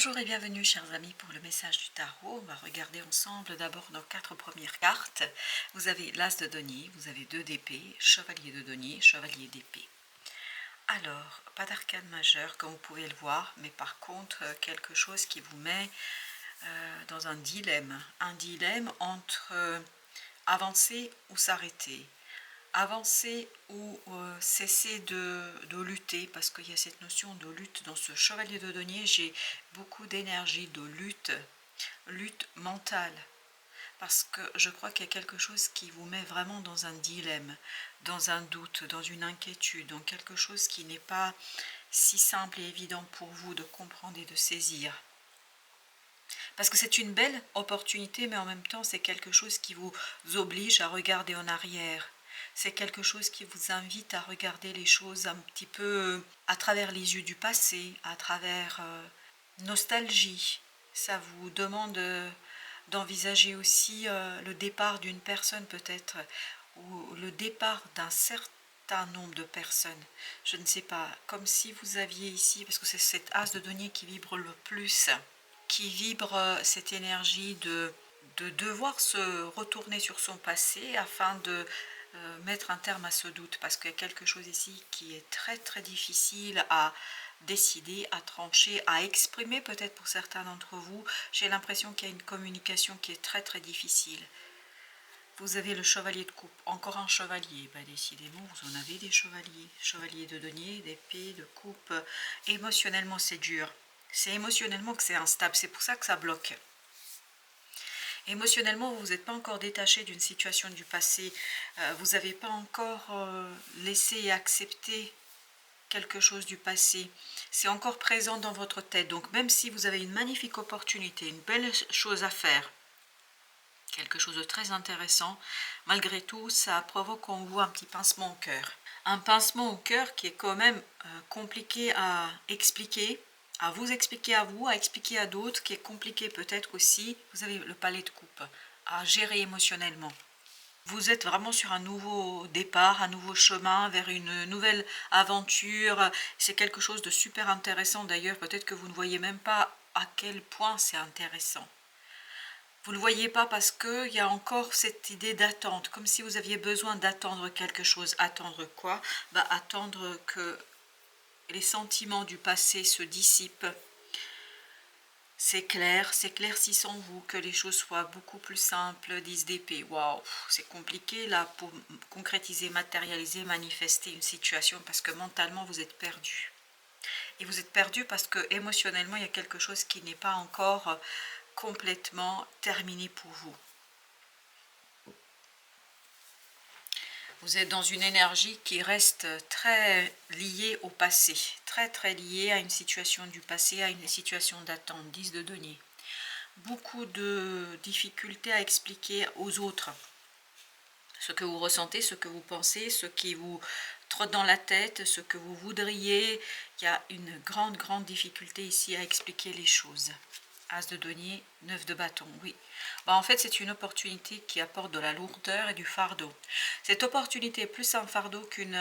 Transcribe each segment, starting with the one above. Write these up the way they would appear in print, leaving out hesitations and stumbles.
Bonjour et bienvenue chers amis pour le message du tarot. On va regarder ensemble d'abord nos 4 premières cartes. Vous avez l'As de denier, vous avez 2 d'épée, chevalier de denier, chevalier d'épée. Alors, pas d'arcane majeur comme vous pouvez le voir, mais par contre quelque chose qui vous met dans un dilemme. Un dilemme entre avancer ou s'arrêter. Avancer ou cesser de lutter, parce qu'il y a cette notion de lutte dans ce chevalier de denier. J'ai beaucoup d'énergie de lutte mentale, parce que je crois qu'il y a quelque chose qui vous met vraiment dans un dilemme, dans un doute, dans une inquiétude, dans quelque chose qui n'est pas si simple et évident pour vous de comprendre et de saisir. Parce que c'est une belle opportunité, mais en même temps c'est quelque chose qui vous oblige à regarder en arrière. C'est quelque chose qui vous invite à regarder les choses un petit peu à travers les yeux du passé, à travers nostalgie. Ça vous demande d'envisager aussi le départ d'une personne peut-être, ou le départ d'un certain nombre de personnes. Je ne sais pas, comme si vous aviez ici, parce que c'est cet as de denier qui vibre le plus, qui vibre cette énergie de devoir se retourner sur son passé afin de mettre un terme à ce doute, parce qu'il y a quelque chose ici qui est très très difficile à décider, à trancher, à exprimer peut-être pour certains d'entre vous. J'ai l'impression qu'il y a une communication qui est très très difficile. Vous avez le chevalier de coupe, encore un chevalier, ben, décidément vous en avez des chevaliers, chevalier de denier, d'épée, de coupe. Émotionnellement c'est dur, c'est émotionnellement que c'est instable, c'est pour ça que ça bloque. Émotionnellement, vous n'êtes pas encore détaché d'une situation du passé, vous n'avez pas encore laissé et accepté quelque chose du passé, c'est encore présent dans votre tête. Donc même si vous avez une magnifique opportunité, une belle chose à faire, quelque chose de très intéressant, malgré tout, ça provoque en vous un petit pincement au cœur. Un pincement au cœur qui est quand même compliqué à expliquer, à vous expliquer à vous, à expliquer à d'autres, qui est compliqué peut-être aussi, vous avez le palais de coupe, à gérer émotionnellement. Vous êtes vraiment sur un nouveau départ, un nouveau chemin vers une nouvelle aventure. C'est quelque chose de super intéressant d'ailleurs, peut-être que vous ne voyez même pas à quel point c'est intéressant. Vous ne le voyez pas parce qu'il y a encore cette idée d'attente, comme si vous aviez besoin d'attendre quelque chose. Attendre quoi? Attendre que les sentiments du passé se dissipent. C'est clair, s'éclaircissent en vous, que les choses soient beaucoup plus simples. 10 d'épée, waouh, c'est compliqué là pour concrétiser, matérialiser, manifester une situation, parce que mentalement vous êtes perdu. Et vous êtes perdu parce que émotionnellement il y a quelque chose qui n'est pas encore complètement terminé pour vous. Vous êtes dans une énergie qui reste très liée au passé, très très liée à une situation du passé, à une situation d'attente. 10 de denier. Beaucoup de difficultés à expliquer aux autres ce que vous ressentez, ce que vous pensez, ce qui vous trotte dans la tête, ce que vous voudriez. Il y a une grande difficulté ici à expliquer les choses. As de denier, 9 de bâton, oui. En fait, c'est une opportunité qui apporte de la lourdeur et du fardeau. Cette opportunité est plus un fardeau qu'une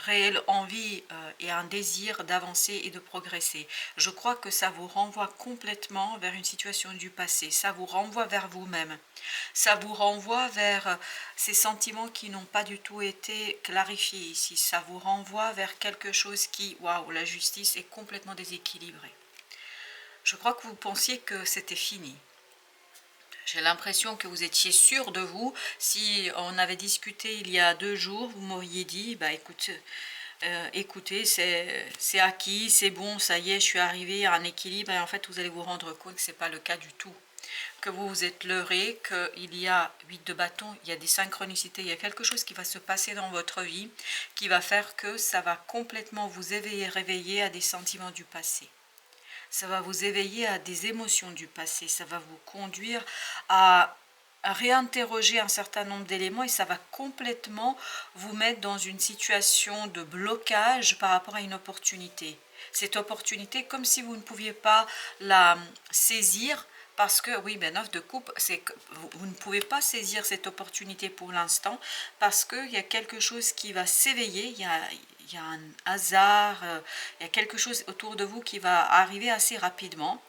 réelle envie et un désir d'avancer et de progresser. Je crois que ça vous renvoie complètement vers une situation du passé. Ça vous renvoie vers vous-même. Ça vous renvoie vers ces sentiments qui n'ont pas du tout été clarifiés ici. Ça vous renvoie vers quelque chose qui, waouh, la justice est complètement déséquilibrée. Je crois que vous pensiez que c'était fini. J'ai l'impression que vous étiez sûr de vous. Si on avait discuté il y a 2 jours, vous m'auriez dit, écoutez, c'est acquis, c'est bon, ça y est, je suis arrivée à un équilibre. Et en fait, vous allez vous rendre compte que ce n'est pas le cas du tout. Que vous vous êtes leurré, qu'il y a 8 de bâton, il y a des synchronicités, il y a quelque chose qui va se passer dans votre vie, qui va faire que ça va complètement vous éveiller, réveiller à des sentiments du passé. Ça va vous éveiller à des émotions du passé, ça va vous conduire à réinterroger un certain nombre d'éléments et ça va complètement vous mettre dans une situation de blocage par rapport à une opportunité. Cette opportunité, comme si vous ne pouviez pas la saisir, parce que, oui, 9 de coupe, c'est que vous ne pouvez pas saisir cette opportunité pour l'instant, parce qu'il y a quelque chose qui va s'éveiller, il y a un hasard, il y a quelque chose autour de vous qui va arriver assez rapidement.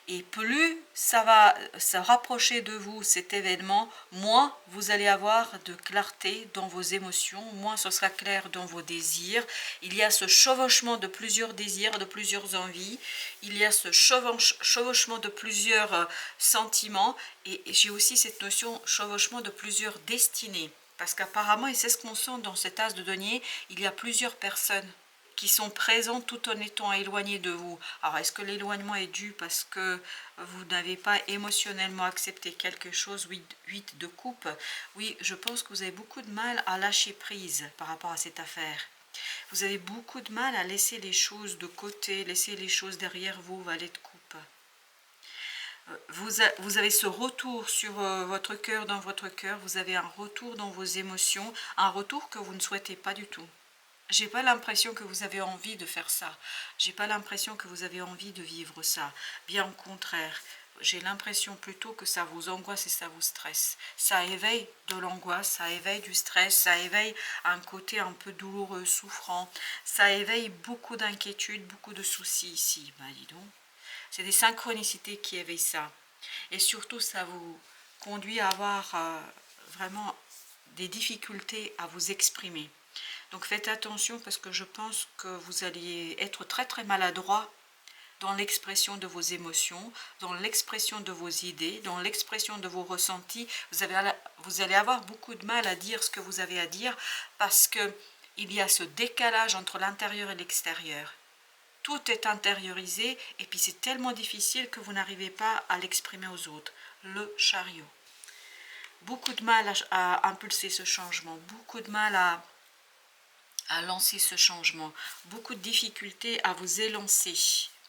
Et plus ça va se rapprocher de vous, cet événement, moins vous allez avoir de clarté dans vos émotions, moins ce sera clair dans vos désirs. Il y a ce chevauchement de plusieurs désirs, de plusieurs envies. Il y a ce chevauchement de plusieurs sentiments. Et j'ai aussi cette notion chevauchement de plusieurs destinées. Parce qu'apparemment, et c'est ce qu'on sent dans cet as de denier, il y a plusieurs personnes qui sont présents tout en étant éloignés de vous. Alors, est-ce que l'éloignement est dû parce que vous n'avez pas émotionnellement accepté quelque chose? 8 de coupe. Oui, je pense que vous avez beaucoup de mal à lâcher prise par rapport à cette affaire. Vous avez beaucoup de mal à laisser les choses de côté, laisser les choses derrière vous, valet de coupe. Vous avez ce retour sur votre cœur, dans votre cœur, vous avez un retour dans vos émotions, un retour que vous ne souhaitez pas du tout. J'ai pas l'impression que vous avez envie de faire ça. J'ai pas l'impression que vous avez envie de vivre ça. Bien au contraire, j'ai l'impression plutôt que ça vous angoisse et ça vous stresse. Ça éveille de l'angoisse, ça éveille du stress, ça éveille un côté un peu douloureux, souffrant. Ça éveille beaucoup d'inquiétudes, beaucoup de soucis ici. Bah dis donc. C'est des synchronicités qui éveillent ça. Et surtout, ça vous conduit à avoir vraiment des difficultés à vous exprimer. Donc faites attention parce que je pense que vous alliez être très très maladroit dans l'expression de vos émotions, dans l'expression de vos idées, dans l'expression de vos ressentis. Vous allez avoir beaucoup de mal à dire ce que vous avez à dire parce que il y a ce décalage entre l'intérieur et l'extérieur. Tout est intériorisé et puis c'est tellement difficile que vous n'arrivez pas à l'exprimer aux autres. Le chariot. Beaucoup de mal à impulser ce changement, beaucoup de mal à lancer ce changement, beaucoup de difficultés à vous élancer,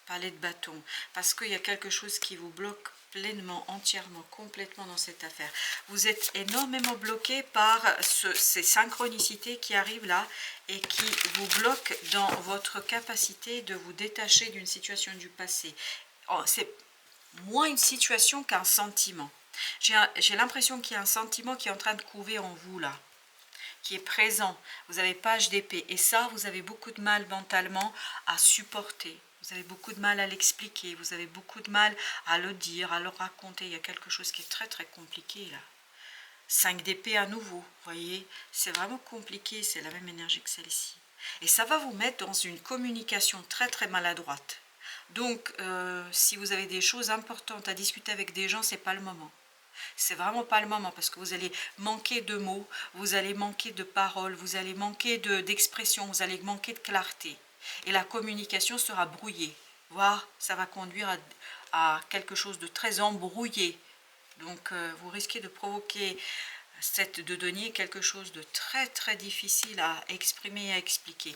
palais de bâton, parce qu'il y a quelque chose qui vous bloque pleinement, entièrement, complètement dans cette affaire. Vous êtes énormément bloqué par ces synchronicités qui arrivent là et qui vous bloquent dans votre capacité de vous détacher d'une situation du passé. Oh, c'est moins une situation qu'un sentiment. J'ai l'impression qu'il y a un sentiment qui est en train de couver en vous là, qui est présent. Vous avez page d'épée et ça, vous avez beaucoup de mal mentalement à supporter. Vous avez beaucoup de mal à l'expliquer, vous avez beaucoup de mal à le dire, à le raconter. Il y a quelque chose qui est très très compliqué là. 5 d'épée à nouveau, vous voyez, c'est vraiment compliqué, c'est la même énergie que celle-ci. Et ça va vous mettre dans une communication très très maladroite. Donc, si vous avez des choses importantes à discuter avec des gens, c'est pas le moment. C'est vraiment pas le moment parce que vous allez manquer de mots, vous allez manquer de paroles, vous allez manquer d'expression, vous allez manquer de clarté. Et la communication sera brouillée, voire ça va conduire à quelque chose de très embrouillé. Donc vous risquez de provoquer cette de denier quelque chose de très très difficile à exprimer et à expliquer.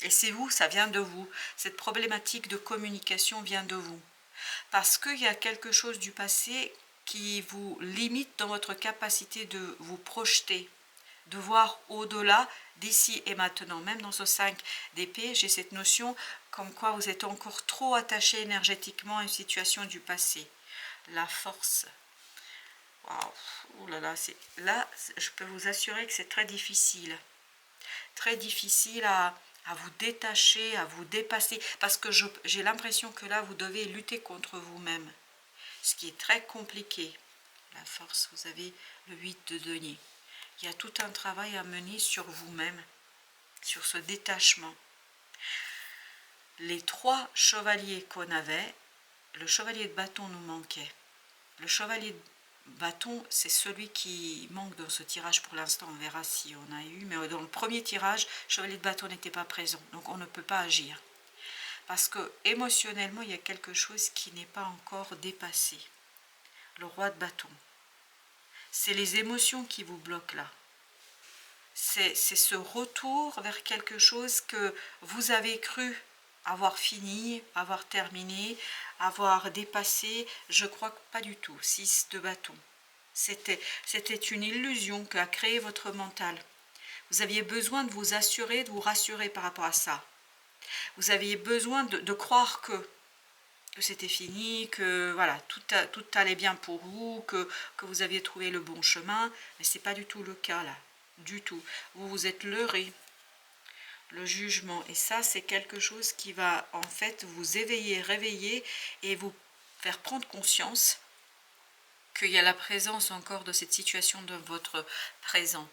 Et c'est vous, ça vient de vous. Cette problématique de communication vient de vous. Parce qu'il y a quelque chose du passé qui vous limite dans votre capacité de vous projeter, de voir au-delà d'ici et maintenant. Même dans ce 5 d'épée, j'ai cette notion comme quoi vous êtes encore trop attaché énergétiquement à une situation du passé. La force. Waouh, oh là, je peux vous assurer que c'est très difficile. Très difficile à vous détacher, à vous dépasser. Parce que j'ai l'impression que là, vous devez lutter contre vous-même. Ce qui est très compliqué. La force, vous avez le 8 de denier. Il y a tout un travail à mener sur vous-même, sur ce détachement. Les 3 chevaliers qu'on avait, le chevalier de bâton nous manquait. Le chevalier de bâton, c'est celui qui manque dans ce tirage pour l'instant. On verra si on a eu. Mais dans le premier tirage, le chevalier de bâton n'était pas présent. Donc on ne peut pas agir. Parce que émotionnellement, il y a quelque chose qui n'est pas encore dépassé. Le roi de bâton. C'est les émotions qui vous bloquent là. C'est ce retour vers quelque chose que vous avez cru avoir fini, avoir terminé, avoir dépassé. Je crois que pas du tout. 6 de bâton. C'était une illusion qu'a créé votre mental. Vous aviez besoin de vous assurer, de vous rassurer par rapport à ça. Vous aviez besoin de croire que c'était fini, que voilà, tout allait bien pour vous, que vous aviez trouvé le bon chemin, mais ce n'est pas du tout le cas là, du tout. Vous vous êtes leurré, le jugement, et ça c'est quelque chose qui va en fait vous éveiller, réveiller et vous faire prendre conscience qu'il y a la présence encore de cette situation dans votre présent,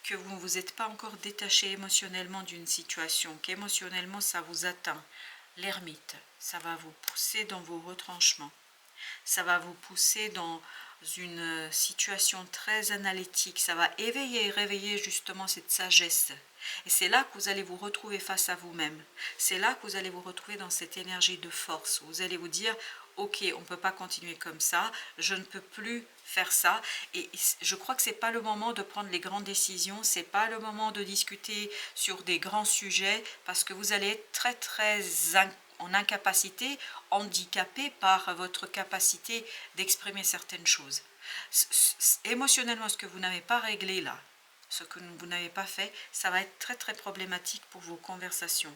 que vous ne vous êtes pas encore détaché émotionnellement d'une situation, qu'émotionnellement ça vous atteint. L'ermite, ça va vous pousser dans vos retranchements, ça va vous pousser dans une situation très analytique, ça va éveiller et réveiller justement cette sagesse. Et c'est là que vous allez vous retrouver face à vous-même. C'est là que vous allez vous retrouver dans cette énergie de force. Vous allez vous dire, ok, on ne peut pas continuer comme ça, je ne peux plus faire ça. Et je crois que ce n'est pas le moment de prendre les grandes décisions, ce n'est pas le moment de discuter sur des grands sujets, parce que vous allez être très très en incapacité, handicapé par votre capacité d'exprimer certaines choses. Émotionnellement, ce que vous n'avez pas réglé là, ce que vous n'avez pas fait, ça va être très très problématique pour vos conversations.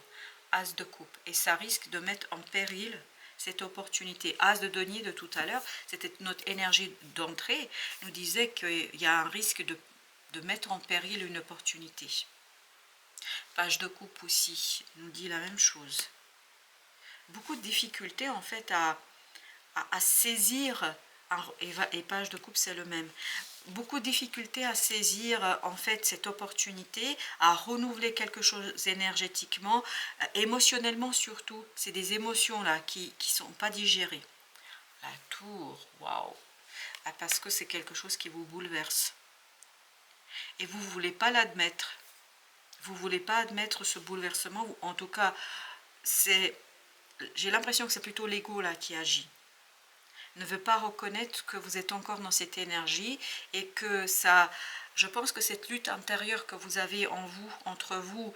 As de coupe. Et ça risque de mettre en péril cette opportunité. As de denier de tout à l'heure, c'était notre énergie d'entrée, nous disait qu'il y a un risque de mettre en péril une opportunité. Page de coupe aussi nous dit la même chose. Beaucoup de difficultés en fait à saisir, et page de coupe c'est le même, beaucoup de difficultés à saisir en fait cette opportunité, à renouveler quelque chose énergétiquement, émotionnellement surtout, c'est des émotions là qui sont pas digérées. La tour, waouh, parce que c'est quelque chose qui vous bouleverse. Et vous ne voulez pas l'admettre. Vous ne voulez pas admettre ce bouleversement, ou en tout cas, j'ai l'impression que c'est plutôt l'ego là qui agit. Ne veut pas reconnaître que vous êtes encore dans cette énergie et que ça, je pense que cette lutte intérieure que vous avez en vous, entre vous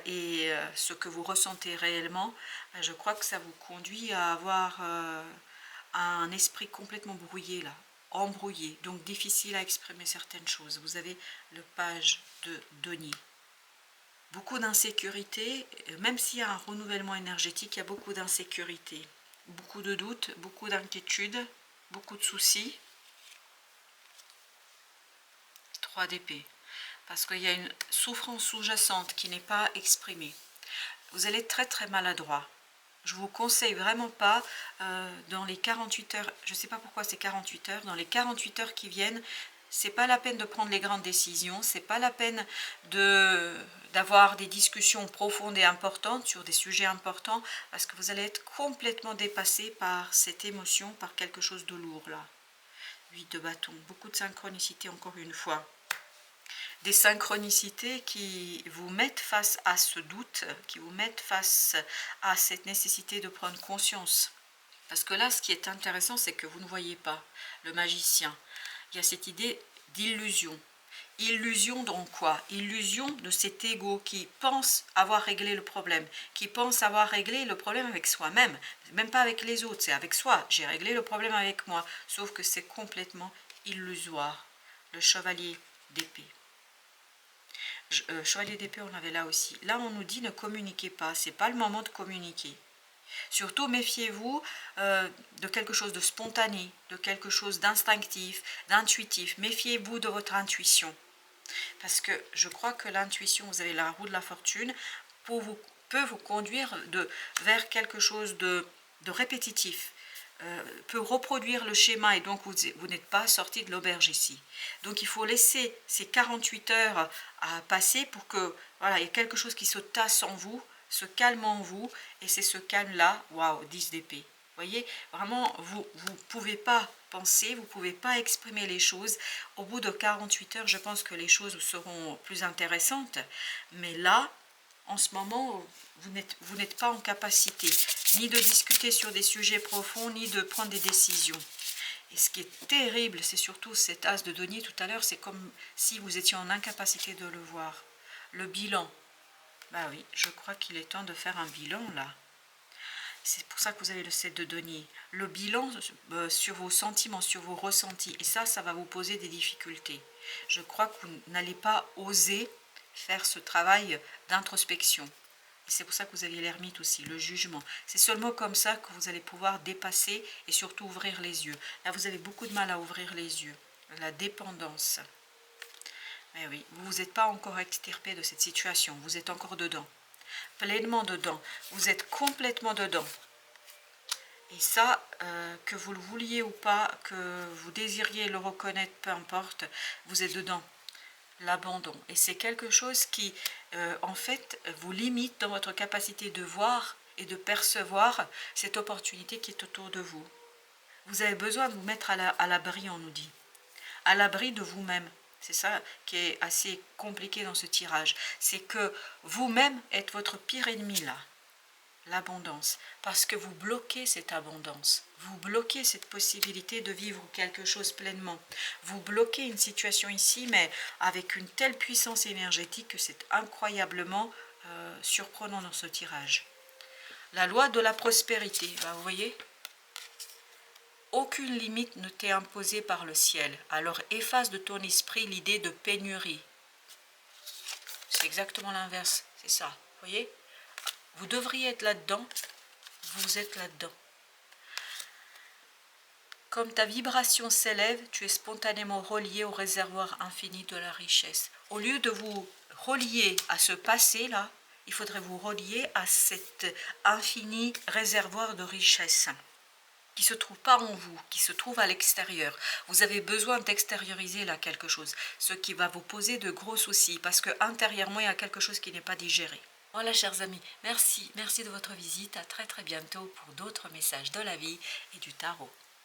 et ce que vous ressentez réellement, je crois que ça vous conduit à avoir un esprit complètement brouillé là, embrouillé, donc difficile à exprimer certaines choses. Vous avez le page de denier. Beaucoup d'insécurité, même s'il y a un renouvellement énergétique, il y a beaucoup d'insécurité. Beaucoup de doutes, beaucoup d'inquiétudes, beaucoup de soucis. 3 d'épée. Parce qu'il y a une souffrance sous-jacente qui n'est pas exprimée. Vous allez être très très maladroit. Je vous conseille vraiment pas dans les 48 heures, je ne sais pas pourquoi c'est 48 heures, dans les 48 heures qui viennent, c'est pas la peine de prendre les grandes décisions, c'est pas la peine d'avoir des discussions profondes et importantes sur des sujets importants, parce que vous allez être complètement dépassé par cette émotion, par quelque chose de lourd là. 8 de bâton, beaucoup de synchronicité encore une fois. Des synchronicités qui vous mettent face à ce doute, qui vous mettent face à cette nécessité de prendre conscience. Parce que là, ce qui est intéressant, c'est que vous ne voyez pas le magicien. Il y a cette idée d'illusion. Illusion dans quoi? Illusion de cet ego qui pense avoir réglé le problème, qui pense avoir réglé le problème avec soi-même, même pas avec les autres, c'est avec soi. J'ai réglé le problème avec moi, sauf que c'est complètement illusoire. Le chevalier d'épée. Chevalier d'épée, on l'avait là aussi. Là, on nous dit ne communiquez pas, c'est pas le moment de communiquer. Surtout, méfiez-vous de quelque chose de spontané, de quelque chose d'instinctif, d'intuitif. Méfiez-vous de votre intuition. Parce que je crois que l'intuition, vous avez la roue de la fortune, peut vous conduire vers quelque chose de répétitif, peut reproduire le schéma et donc vous n'êtes pas sorti de l'auberge ici. Donc il faut laisser ces 48 heures à passer pour que voilà, il y ait quelque chose qui se tasse en vous, se calme en vous, et c'est ce calme-là, waouh, 10 d'épée. Vous voyez, vraiment, vous ne pouvez pas penser, vous ne pouvez pas exprimer les choses. Au bout de 48 heures, je pense que les choses seront plus intéressantes. Mais là, en ce moment, vous n'êtes pas en capacité ni de discuter sur des sujets profonds, ni de prendre des décisions. Et ce qui est terrible, c'est surtout cet as de denier tout à l'heure, c'est comme si vous étiez en incapacité de le voir. Le bilan. Bah oui, je crois qu'il est temps de faire un bilan là. C'est pour ça que vous avez le 7 de denier. Le bilan sur vos sentiments, sur vos ressentis. Et ça va vous poser des difficultés. Je crois que vous n'allez pas oser faire ce travail d'introspection. Et c'est pour ça que vous avez l'ermite aussi, le jugement. C'est seulement comme ça que vous allez pouvoir dépasser et surtout ouvrir les yeux. Là, vous avez beaucoup de mal à ouvrir les yeux. La dépendance. Eh oui, vous n'êtes pas encore extirpé de cette situation. Vous êtes encore dedans. Pleinement dedans. Vous êtes complètement dedans. Et ça, que vous le vouliez ou pas, que vous désiriez le reconnaître, peu importe, vous êtes dedans. L'abandon. Et c'est quelque chose qui, en fait, vous limite dans votre capacité de voir et de percevoir cette opportunité qui est autour de vous. Vous avez besoin de vous mettre à l'abri, on nous dit. À l'abri de vous-même. C'est ça qui est assez compliqué dans ce tirage. C'est que vous-même êtes votre pire ennemi là. L'abondance, parce que vous bloquez cette abondance, vous bloquez cette possibilité de vivre quelque chose pleinement, vous bloquez une situation ici, mais avec une telle puissance énergétique que c'est incroyablement surprenant dans ce tirage. La loi de la prospérité, ben, vous voyez, aucune limite ne t'est imposée par le ciel, alors efface de ton esprit l'idée de pénurie. C'est exactement l'inverse, c'est ça, vous voyez. Vous devriez être là-dedans, vous êtes là-dedans. Comme ta vibration s'élève, tu es spontanément relié au réservoir infini de la richesse. Au lieu de vous relier à ce passé-là, il faudrait vous relier à cet infini réservoir de richesse qui ne se trouve pas en vous, qui se trouve à l'extérieur. Vous avez besoin d'extérioriser là quelque chose, ce qui va vous poser de gros soucis, parce que intérieurement, il y a quelque chose qui n'est pas digéré. Voilà, chers amis, merci de votre visite. À très bientôt pour d'autres messages de la vie et du tarot.